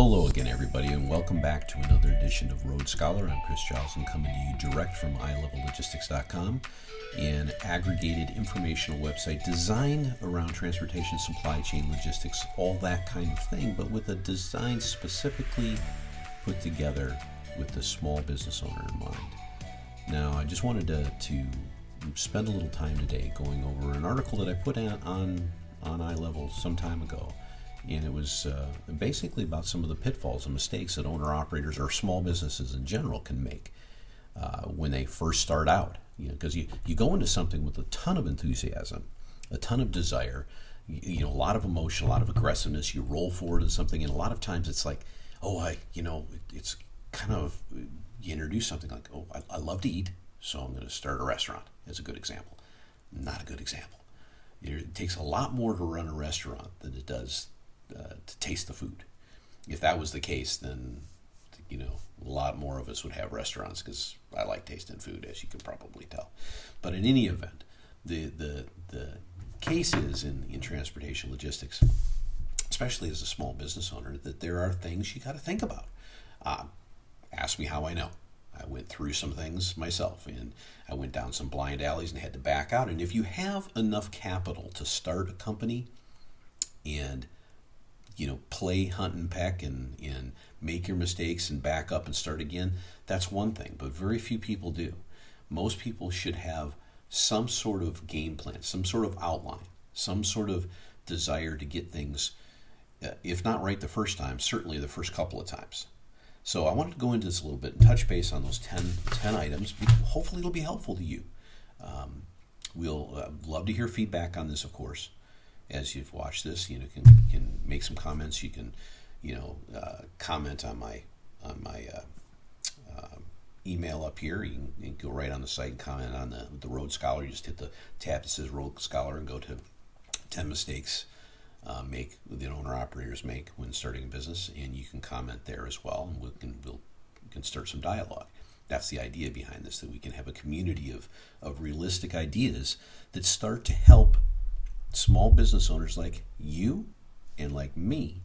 Hello again, everybody, and welcome back to another edition of Road Scholar. I'm Chris Joslin, coming to you direct from iLevelLogistics.com, an aggregated informational website designed around transportation, supply chain, logistics, all that kind of thing, but with a design specifically put together with the small business owner in mind. Now, I just wanted to spend a little time today going over an article that I put on iLevel some time ago. And it was basically about some of the pitfalls and mistakes that owner-operators or small businesses in general can make when they first start out. Because you go into something with a ton of enthusiasm, a ton of desire, a lot of emotion, a lot of aggressiveness. You roll forward in something, and a lot of times it's like, it's kind of, you introduce something like, I love to eat, so I'm going to start a restaurant. That's a good example. Not a good example. It takes a lot more to run a restaurant than it does to taste the food. If that was the case, then a lot more of us would have restaurants, because I like tasting food, as you can probably tell. But in any event, the case is in transportation logistics, especially as a small business owner, that there are things you got to think about. Ask me how I know. I went through some things myself, and I went down some blind alleys and had to back out. And if you have enough capital to start a company and play hunt and peck and make your mistakes and back up and start again, that's one thing, but very few people do. Most people should have some sort of game plan, some sort of outline, some sort of desire to get things, if not right the first time, certainly the first couple of times. So I wanted to go into this a little bit and touch base on those 10 items. Hopefully it'll be helpful to you. We'll love to hear feedback on this, of course. As you've watched this, can make some comments. You can, comment on my email up here. You can go right on the site and comment on the Road Scholar. You just hit the tab that says Road Scholar and go to 10 mistakes that owner operators make when starting a business, and you can comment there as well, and we can start some dialogue. That's the idea behind this, that we can have a community of realistic ideas that start to help small business owners like you and like me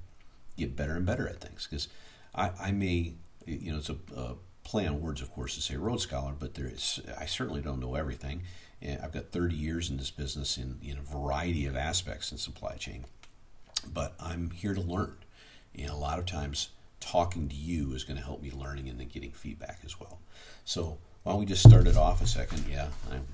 get better and better at things. Because I may, it's a play on words, of course, to say Road Scholar, but I certainly don't know everything. And I've got 30 years in this business in a variety of aspects in supply chain. But I'm here to learn. And a lot of times talking to you is going to help me learning and then getting feedback as well. So why don't we just start it off a second? Yeah, I'm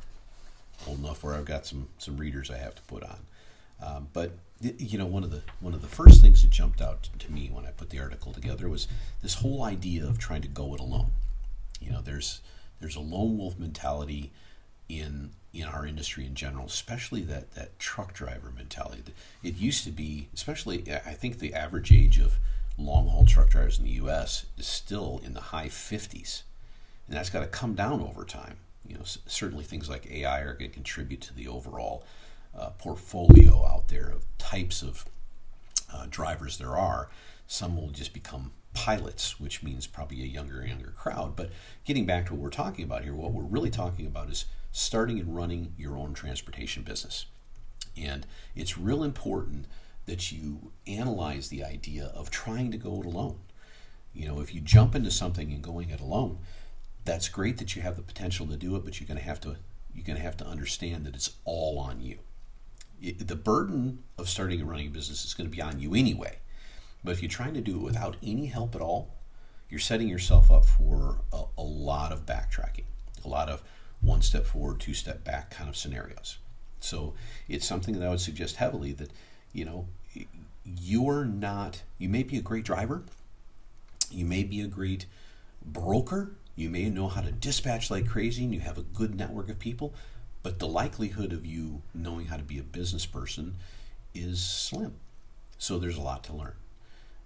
old enough where I've got some readers I have to put on. But one of the first things that jumped out to me when I put the article together was this whole idea of trying to go it alone. There's a lone wolf mentality in our industry in general, especially that truck driver mentality. It used to be, especially, I think the average age of long haul truck drivers in the U.S. is still in the high 50s, and that's got to come down over time. Certainly things like AI are going to contribute to the overall portfolio out there of types of drivers there are. Some will just become pilots, which means probably a younger and younger crowd. But getting back to what we're talking about here, what we're really talking about is starting and running your own transportation business. And it's real important that you analyze the idea of trying to go it alone. If you jump into something and going it alone, that's great that you have the potential to do it, but you're going to have to understand that it's all on you. The burden of starting and running a business is going to be on you anyway. But if you're trying to do it without any help at all, you're setting yourself up for a lot of backtracking, a lot of one step forward, two step back kind of scenarios. So it's something that I would suggest heavily that, you may be a great driver, you may be a great broker, you may know how to dispatch like crazy, and you have a good network of people, but the likelihood of you knowing how to be a business person is slim. So there's a lot to learn.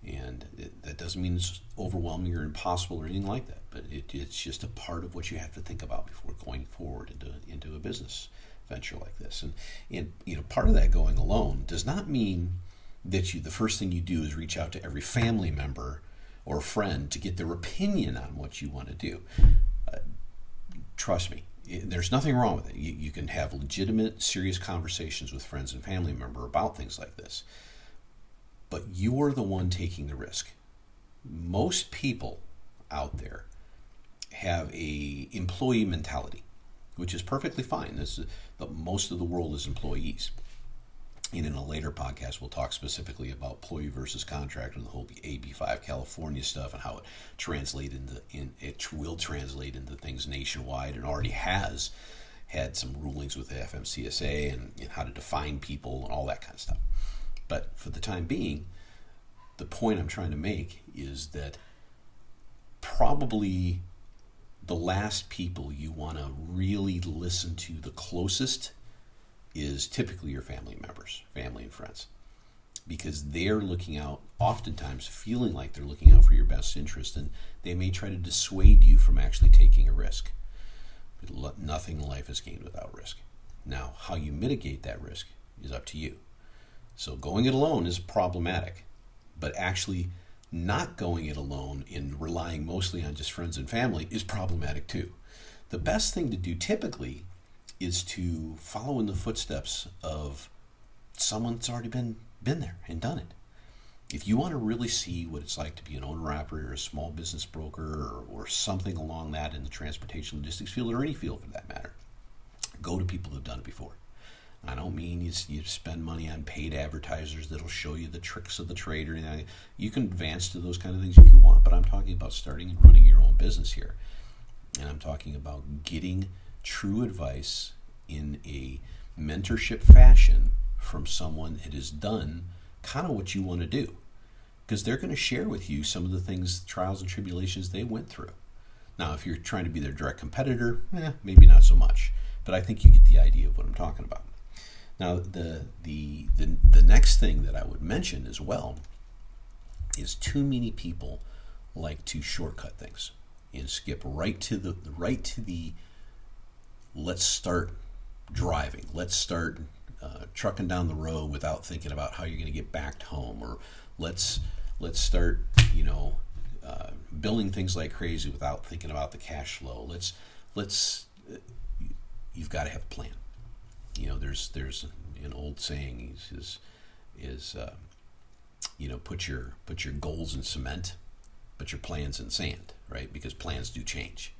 And that doesn't mean it's overwhelming or impossible or anything like that, but it's just a part of what you have to think about before going forward into a business venture like this. And part of that going alone does not mean that the first thing you do is reach out to every family member or friend to get their opinion on what you want to do. Trust me, there's nothing wrong with it. You can have legitimate, serious conversations with friends and family members about things like this. But you're the one taking the risk. most people out there have a employee mentality, which is perfectly fine. Most of the world is employees. And in a later podcast, we'll talk specifically about employee versus contractor and the whole AB5 California stuff and how it will translate into things nationwide and already has had some rulings with the FMCSA and how to define people and all that kind of stuff. But for the time being, the point I'm trying to make is that probably the last people you want to really listen to the closest is typically your family members, family and friends, because they're looking out, oftentimes feeling like they're looking out for your best interest, and they may try to dissuade you from actually taking a risk. But nothing in life is gained without risk. Now, how you mitigate that risk is up to you. So going it alone is problematic, but actually not going it alone and relying mostly on just friends and family is problematic too. The best thing to do typically is to follow in the footsteps of someone that's already been there and done it. If you want to really see what it's like to be an owner-operator, a small business broker, or something along that in the transportation logistics field, or any field for that matter, go to people who've done it before. I don't mean you spend money on paid advertisers that'll show you the tricks of the trade or anything. You can advance to those kind of things if you want, but I'm talking about starting and running your own business here. And I'm talking about getting true advice in a mentorship fashion from someone that has done kind of what you want to do, because they're going to share with you some of the things, trials and tribulations they went through. Now, if you're trying to be their direct competitor, maybe not so much, but I think you get the idea of what I'm talking about. Now, the next thing that I would mention as well is too many people like to shortcut things and skip right to the let's start driving, let's start trucking down the road without thinking about how you're going to get back home, or let's start billing things like crazy without thinking about the cash flow. You've got to have a plan. There's an old saying is put your goals in cement, but your plans in sand, right? Because plans do change.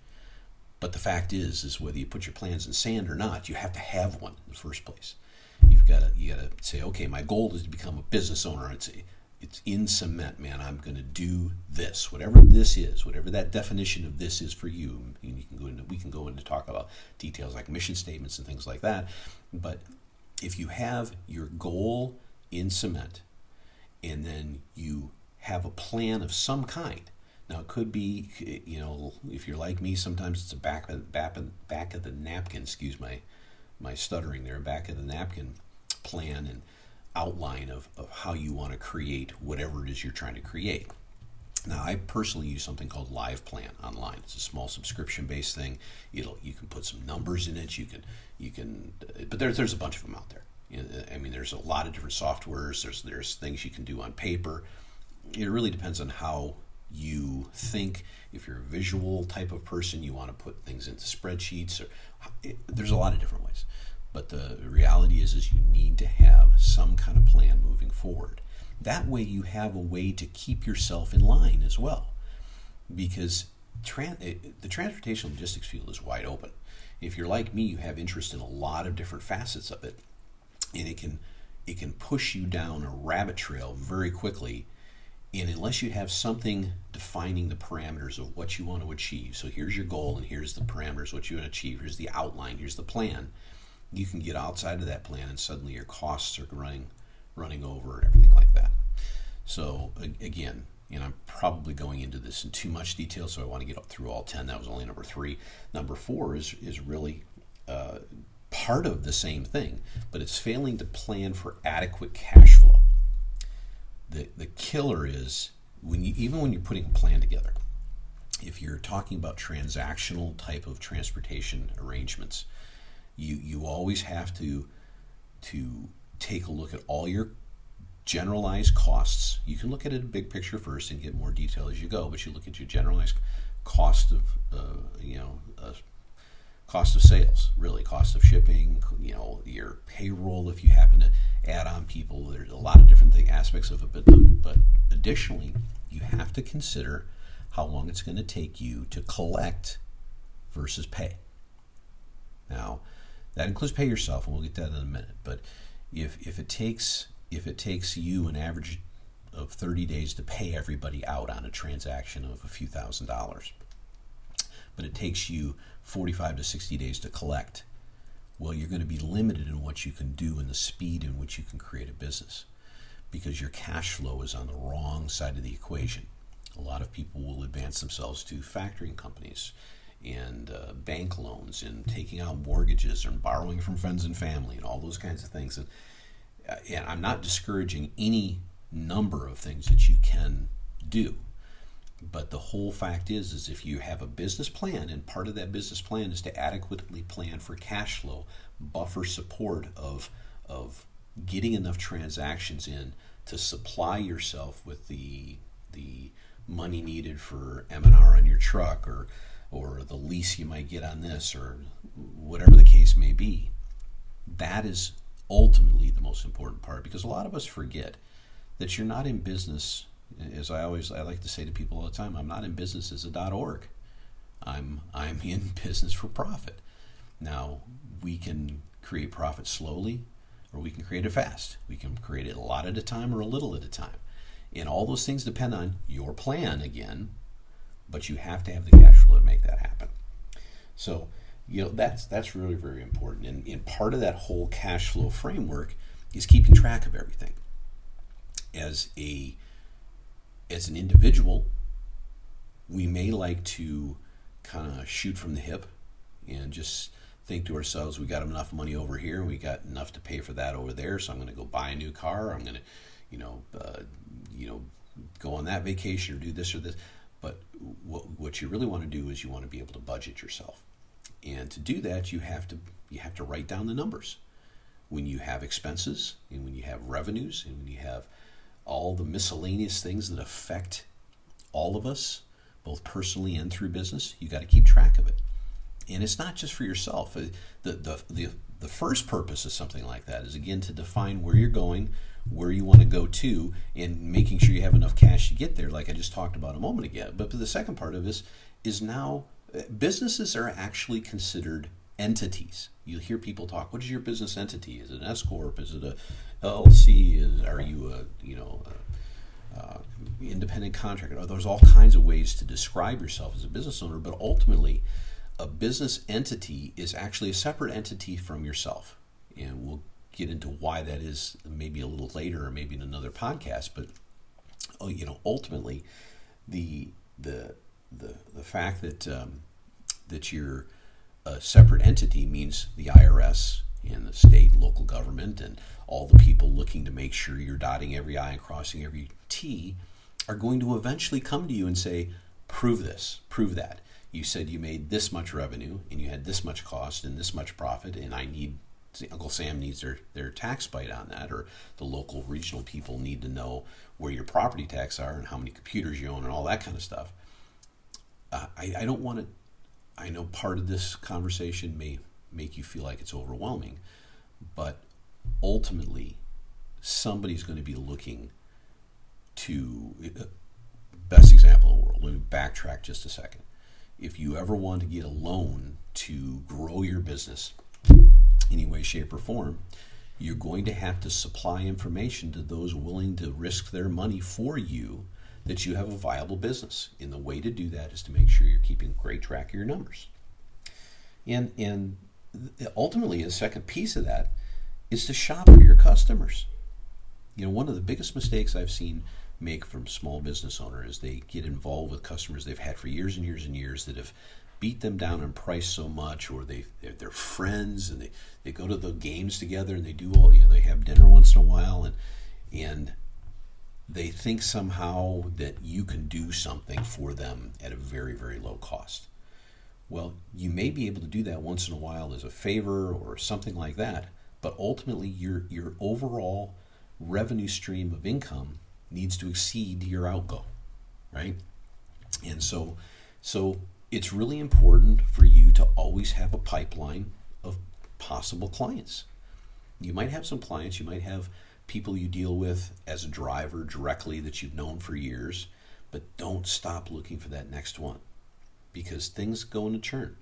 But the fact is whether you put your plans in sand or not, you have to have one in the first place. You got to say, okay, my goal is to become a business owner. It's in cement, man. I'm going to do this, whatever this is, whatever that definition of this is for you. And we can go into talk about details like mission statements and things like that. But if you have your goal in cement, and then you have a plan of some kind. Now it could be, if you're like me, sometimes it's a back of the napkin. Excuse my stuttering there. Back of the napkin plan and outline of how you want to create whatever it is you're trying to create. Now, I personally use something called Live Plan online. It's a small subscription-based thing. You can put some numbers in it. You can, but there's a bunch of them out there. There's a lot of different softwares. There's things you can do on paper. It really depends on how you think. If you're a visual type of person, you want to put things into spreadsheets. There's a lot of different ways. But the reality is you need to have some kind of plan moving forward. That way you have a way to keep yourself in line as well. Because the transportation logistics field is wide open. If you're like me, you have interest in a lot of different facets of it. And it can push you down a rabbit trail very quickly. And unless you have something defining the parameters of what you want to achieve, so here's your goal and here's the parameters, what you want to achieve, here's the outline, here's the plan, you can get outside of that plan and suddenly your costs are running over and everything like that. So again, I'm probably going into this in too much detail, so I want to get up through all 10. That was only number 3. Number 4 is really part of the same thing, but it's failing to plan for adequate cash flow. The killer is even when you're putting a plan together, if you're talking about transactional type of transportation arrangements, you always have to take a look at all your generalized costs. You can look at it in big picture first and get more detail as you go, but you look at your generalized cost of cost of sales, really, cost of shipping, your payroll if you happen to add on people. There's a lot of different aspects of it, but additionally, you have to consider how long it's going to take you to collect versus pay. Now, that includes pay yourself, and we'll get to that in a minute. But if it takes you an average of 30 days to pay everybody out on a transaction of a few $1,000s, but it takes you 45 to 60 days to collect, well, you're going to be limited in what you can do and the speed in which you can create a business, because your cash flow is on the wrong side of the equation. A lot of people will advance themselves to factoring companies and bank loans and taking out mortgages and borrowing from friends and family and all those kinds of things. And I'm not discouraging any number of things that you can do. But the whole fact is if you have a business plan, and part of that business plan is to adequately plan for cash flow, buffer support of getting enough transactions in to supply yourself with the money needed for M&R on your truck or the lease you might get on this, or whatever the case may be, that is ultimately the most important part, because a lot of us forget that you're not in business. As I like to say to people all the time, I'm not in business as a .org. I'm in business for profit. Now, we can create profit slowly, or we can create it fast. We can create it a lot at a time or a little at a time. And all those things depend on your plan again, but you have to have the cash flow to make that happen. So, that's really, very important. And part of that whole cash flow framework is keeping track of everything. As an individual, we may like to kind of shoot from the hip and just think to ourselves, we got enough money over here and we got enough to pay for that over there, so I'm going to go buy a new car, I'm going to go on that vacation or do this or this. But what you really want to do is you want to be able to budget yourself. And to do that, you have to write down the numbers. When you have expenses and when you have revenues and when you have all the miscellaneous things that affect all of us, both personally and through business, you got to keep track of it. And it's not just for yourself. The first purpose of something like that is, again, to define where you're going, where you want to go to, and making sure you have enough cash to get there, like I just talked about a moment ago. But the second part of this is now businesses are actually considered entities. You'll hear people talk, what is your business entity? Is it an S-Corp? Is it a LLC? Are you a independent contractor? There's all kinds of ways to describe yourself as a business owner, but ultimately a business entity is actually a separate entity from yourself. And we'll get into why that is maybe a little later or maybe in another podcast. But ultimately the fact that you're a separate entity means the IRS and the state and local government and all the people looking to make sure you're dotting every I and crossing every T are going to eventually come to you and say, prove this, prove that. You said you made this much revenue and you had this much cost and this much profit, and Uncle Sam needs their tax bite on that, or the local regional people need to know where your property tax are and how many computers you own and all that kind of stuff. I don't want to. I know part of this conversation may make you feel like it's overwhelming, but ultimately, somebody's going to be looking to, best example in the world, let me backtrack just a second. If you ever want to get a loan to grow your business any way, shape, or form, you're going to have to supply information to those willing to risk their money for you that you have a viable business. And the way to do that is to make sure you're keeping great track of your numbers. And ultimately, a second piece of that is to shop for your customers. One of the biggest mistakes I've seen make from small business owners is they get involved with customers they've had for years and years and years that have beat them down in price so much, or they're friends and they go to the games together and they do all, they have dinner once in a while, and they think somehow that you can do something for them at a very, very low cost. Well, you may be able to do that once in a while as a favor or something like that, but ultimately your overall revenue stream of income needs to exceed your outgo, right? And so it's really important for you to always have a pipeline of possible clients. You might have some clients, you might have people you deal with as a driver directly that you've known for years, but don't stop looking for that next one, because things go in a churn.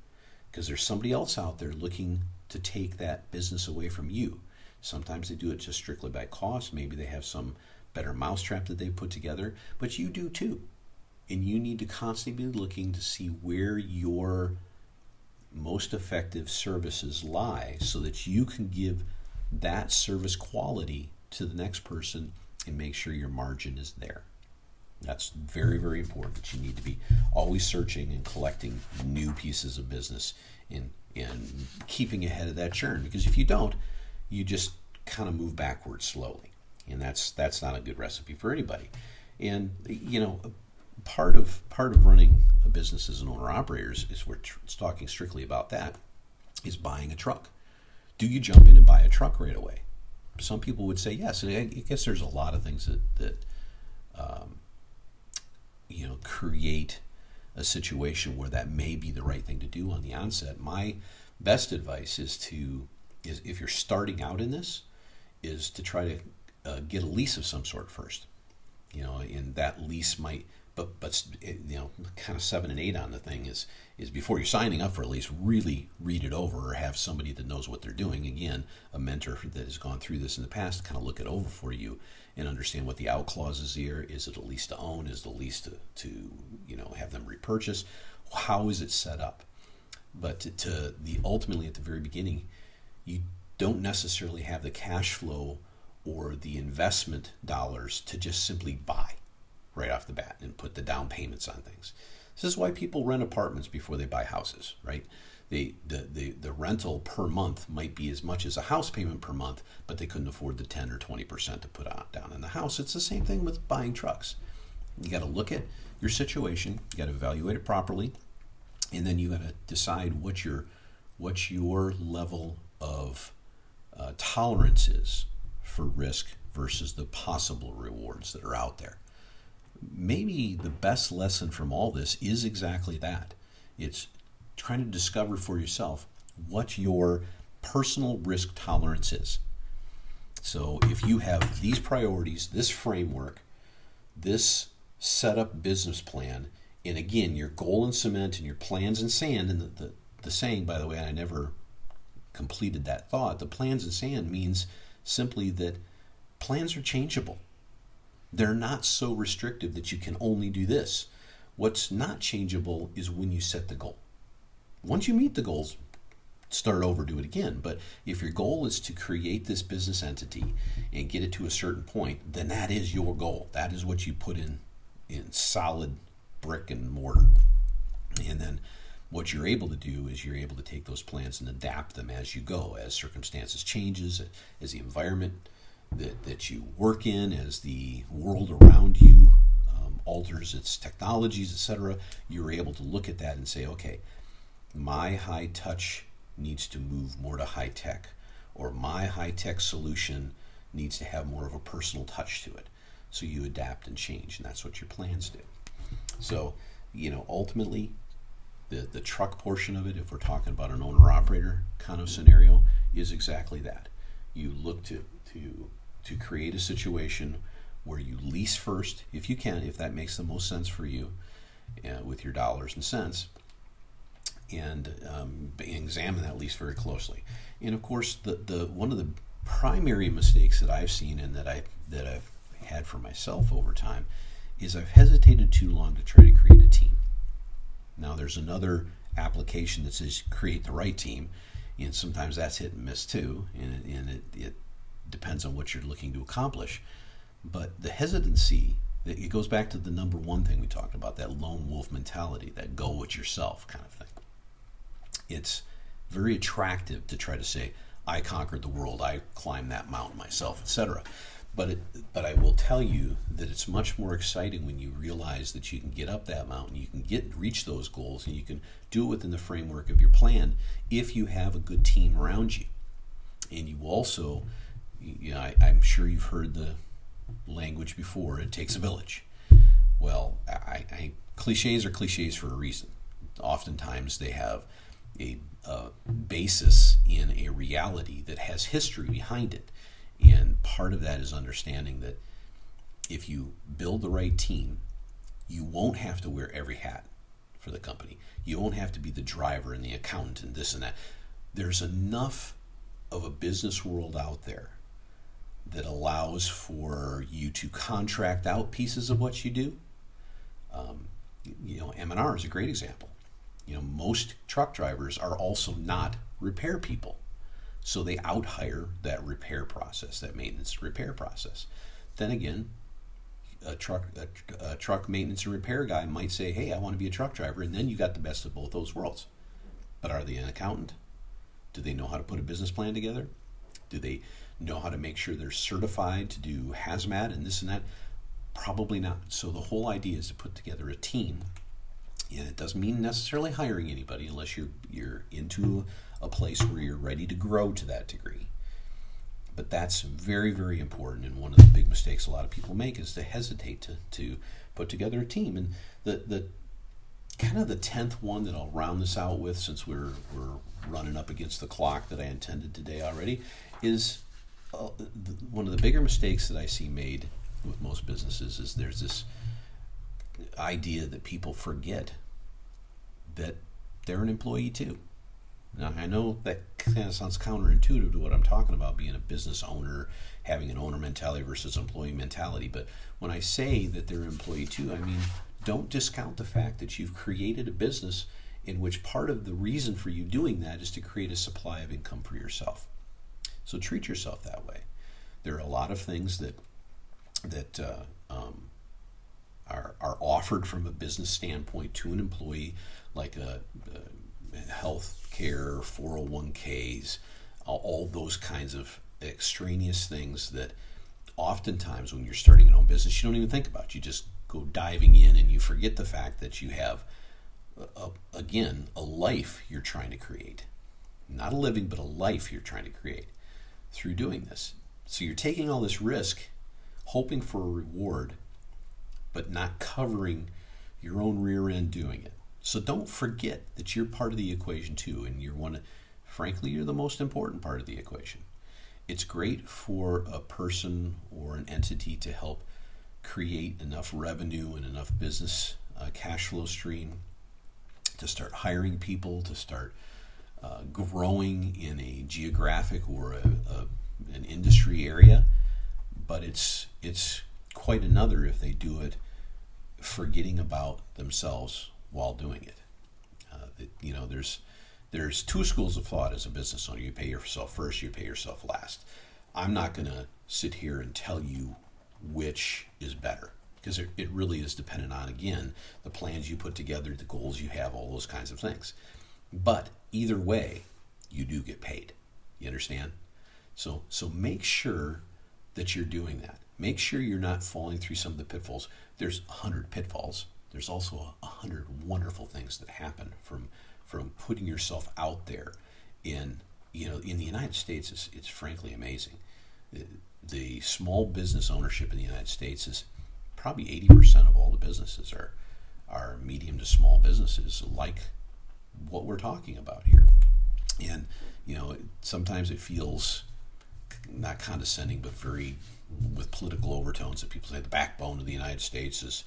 Because there's somebody else out there looking to take that business away from you. Sometimes they do it just strictly by cost. Maybe they have some better mousetrap that they've put together, but you do too. And you need to constantly be looking to see where your most effective services lie so that you can give that service quality to the next person and make sure your margin is there. That's very, very important. You need to be always searching and collecting new pieces of business and keeping ahead of that churn. Because if you don't, you just kind of move backwards slowly. And that's not a good recipe for anybody. And, part of running a business as an owner-operator is we're talking strictly about that, is buying a truck. Do you jump in and buy a truck right away? Some people would say yes. And I guess there's a lot of things that create a situation where that may be the right thing to do on the onset. My best advice is if you're starting out in this, is to try to get a lease of some sort first. And that lease might, but kind of 7 and 8 on the thing is before you're signing up for a lease, really read it over or have somebody that knows what they're doing. Again, a mentor that has gone through this in the past, kind of look it over for you and understand what the out clauses here. Is it a lease to own? Is the lease to have them repurchase? How is it set up? But ultimately at the very beginning, you don't necessarily have the cash flow or the investment dollars to just simply buy right off the bat and put the down payments on things. This is why people rent apartments before they buy houses, right? The rental per month might be as much as a house payment per month, but they couldn't afford the 10 or 20% to put down in the house. It's the same thing with buying trucks. You got to look at your situation, you got to evaluate it properly, and then you got to decide what your level of tolerance is for risk versus the possible rewards that are out there. Maybe the best lesson from all this is exactly that. It's trying to discover for yourself what your personal risk tolerance is. So if you have these priorities, this framework, this set up business plan, and again, your goal in cement and your plans in sand, and the saying, by the way, I never completed that thought, the plans in sand means simply that plans are changeable. They're not so restrictive that you can only do this. What's not changeable is when you set the goal. Once you meet the goals, start over, do it again. But if your goal is to create this business entity and get it to a certain point, then that is your goal. That is what you put in solid brick and mortar. And then what you're able to do is you're able to take those plans and adapt them as you go, as circumstances changes, as the environment that you work in, as the world around you alters its technologies, etc. You're able to look at that and say, okay, my high touch needs to move more to high tech, or my high tech solution needs to have more of a personal touch to it. So you adapt and change, and that's what your plans do. So, ultimately, the truck portion of it, if we're talking about an owner-operator kind of scenario, is exactly that. You look to create a situation where you lease first, if you can, if that makes the most sense for you, with your dollars and cents, and examine that lease very closely. And of course, the one of the primary mistakes that I've seen and that I've had for myself over time is I've hesitated too long to try to create a team. Now, there's another application that says create the right team, and sometimes that's hit and miss too, and it depends on what you're looking to accomplish. But the hesitancy, it goes back to the number one thing we talked about, that lone wolf mentality, that go it yourself kind of thing. It's very attractive to try to say, I conquered the world, I climbed that mountain myself, etc. But I will tell you that it's much more exciting when you realize that you can get up that mountain, you can reach those goals, and you can do it within the framework of your plan if you have a good team around you. And you also, I'm sure you've heard the language before, it takes a village. Well, cliches are cliches for a reason. oftentimes they have a basis in a reality that has history behind it. And part of that is understanding that if you build the right team, you won't have to wear every hat for the company. You won't have to be the driver and the accountant and this and that. There's enough of a business world out there that allows for you to contract out pieces of what you do. M&R is a great example. Most truck drivers are also not repair people. So they out-hire that repair process, that maintenance repair process. Then again, a truck maintenance and repair guy might say, hey, I want to be a truck driver, and then you got the best of both those worlds. But are they an accountant? Do they know how to put a business plan together? Do they know how to make sure they're certified to do hazmat and this and that? Probably not. So the whole idea is to put together a team, and it doesn't mean necessarily hiring anybody unless you're into a place where you're ready to grow to that degree. But that's very, very important, and one of the big mistakes a lot of people make is to hesitate to put together a team. And the kind of the 10th one that I'll round this out with, since we're running up against the clock that I intended today already, is one of the bigger mistakes that I see made with most businesses is there's this idea that people forget that they're an employee too. Now, I know that kind of sounds counterintuitive to what I'm talking about, being a business owner, having an owner mentality versus employee mentality. But when I say that they're an employee too, I mean, don't discount the fact that you've created a business in which part of the reason for you doing that is to create a supply of income for yourself. So treat yourself that way. There are a lot of things that are offered from a business standpoint to an employee, like a health care, 401ks, all those kinds of extraneous things that oftentimes when you're starting your own business, you don't even think about. You just go diving in and you forget the fact that you have, a life you're trying to create. Not a living, but a life you're trying to create through doing this. So you're taking all this risk, hoping for a reward, but not covering your own rear end doing it. So don't forget that you're part of the equation too, and you're the most important part of the equation. It's great for a person or an entity to help create enough revenue and enough business cash flow stream to start hiring people, to start growing in a geographic or an industry area. But it's quite another if they do it forgetting about themselves while doing it. There's two schools of thought as a business owner. You pay yourself first, you pay yourself last. I'm not going to sit here and tell you which is better, because it really is dependent on, again, the plans you put together, the goals you have, all those kinds of things. But either way, you do get paid. You understand? So make sure that you're doing that. Make sure you're not falling through some of the pitfalls. There's 100 pitfalls. There's also 100 wonderful things that happen from putting yourself out there. In the United States, it's frankly amazing. The small business ownership in the United States is probably 80% of all the businesses are medium to small businesses, like what we're talking about here. And sometimes it feels not condescending, but very with political overtones, that people say the backbone of the United States is,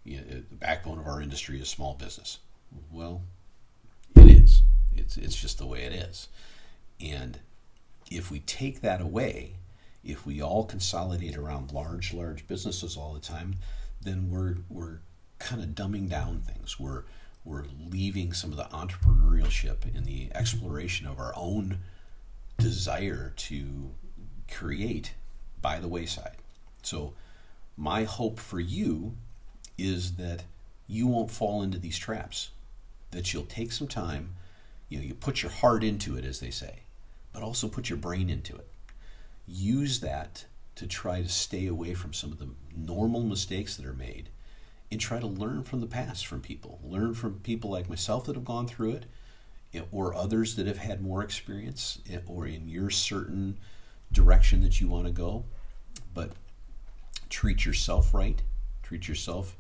the backbone of our industry is small business. Well, it is. It's just the way it is. And if we take that away, if we all consolidate around large businesses all the time, then we're kind of dumbing down things. We're leaving some of the entrepreneurship and the exploration of our own desire to create by the wayside. So my hope for you is that you won't fall into these traps, that you'll take some time, you put your heart into it, as they say, but also put your brain into it. Use that to try to stay away from some of the normal mistakes that are made, and try to learn from the past from people. Learn from people like myself that have gone through it, or others that have had more experience, or in your certain direction that you want to go. But treat yourself right. Treat yourself,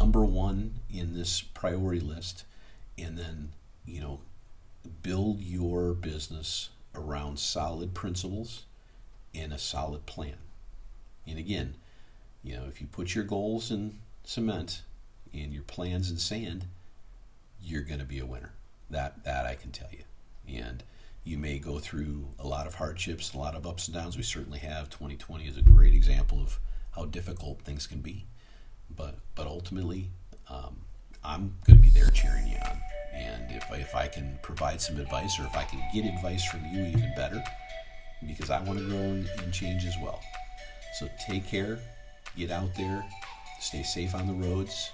number one in this priority list, and then, build your business around solid principles and a solid plan. And again, if you put your goals in cement and your plans in sand, you're going to be a winner. That I can tell you. And you may go through a lot of hardships, a lot of ups and downs. We certainly have. 2020 is a great example of how difficult things can be. But ultimately, I'm going to be there cheering you on. And if I can provide some advice, or if I can get advice from you, even better, because I want to grow and change as well. So take care, get out there, stay safe on the roads,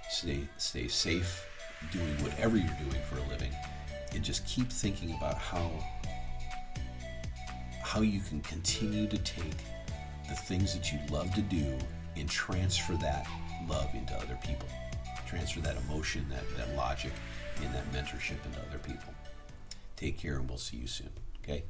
stay safe doing whatever you're doing for a living, and just keep thinking about how you can continue to take the things that you love to do and transfer that love into other people. Transfer that emotion, that logic, and that mentorship into other people. Take care, and we'll see you soon. Okay?